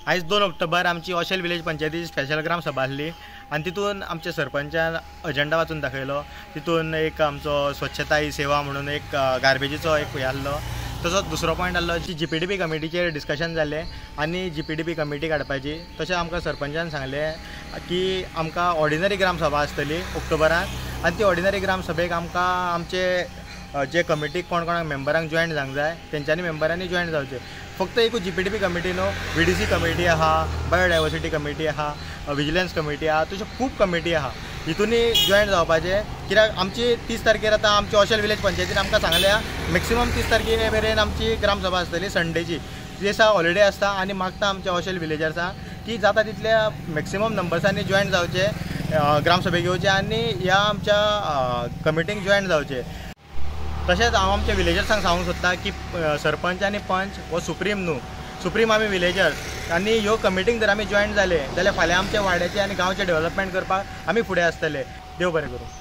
आज 2 ऑक्टोबर आमची ऑशेल village पंचायतीची special ग्राम सभा आसली आणि तितून आमच्या सरपंचान अजेंडा वाचून दाखयलो। तितून एक आमचो स्वच्छता ही सेवा म्हणून एक गार्बेजीचो एक हे आसलो। तसोच दुसरो पॉयंट आसलो जी GPDP कमिटीचेर डिस्कशन जालें आणि GPDP कमिटी काडपाची। तशें आमकां सरपंचान सांगलें की आमकां ऑर्डिनरी ग्राम सभा आसतली ऑक्टोबरान आणि ती ऑर्डिनरी ग्राम सभेक आमकां आमचे जे कमिटीक कोण कोणाक मेंबरांक जॉयन जावंक जाय तेंच्यांनी मेंबरांनी जॉयन जावचें। फक्त एकूच GPDP कमिटी न्हू, VDC कमिटी आहा, बायोडायवर्सिटी कमिटी आहा, विजिलन्स कमिटी आहा, तशें खूब कमिटी आहा। हितूनय जॉयन जावपाचें कित्याक आमची 30 तारखेर आतां आमची ऑशेल विलेज पंचायतीन आमकां सांगल्या मॅक्सिमम 30 तारखे मेरेन आमची ग्राम सभा आसतली संडेची। दिसा हॉलिडे आसता आनी मागता आमच्या ऑशेल विलेजर्सां की जाता तितल्या मॅक्सिमम नंबर्सांनी जॉयन जावचे ग्रामसभेक येवचे आनी ह्या आमच्या कमिटीक जॉयन जावचे। तशेंच हांव आमच्या विलेजर्सांक सांगूंक सोदता की सरपंच आनी पंच हो सुप्रीम न्हू, सुप्रीम आमी विलेजर्स आनी ह्यो कमिटीक जर आमी जॉयन जाले जाल्यार फाल्यां आमच्या वाड्याचें आनी गांवचें डेव्हलपमेंट करपाक आमी फुडें आसतले। देव बरें करूं।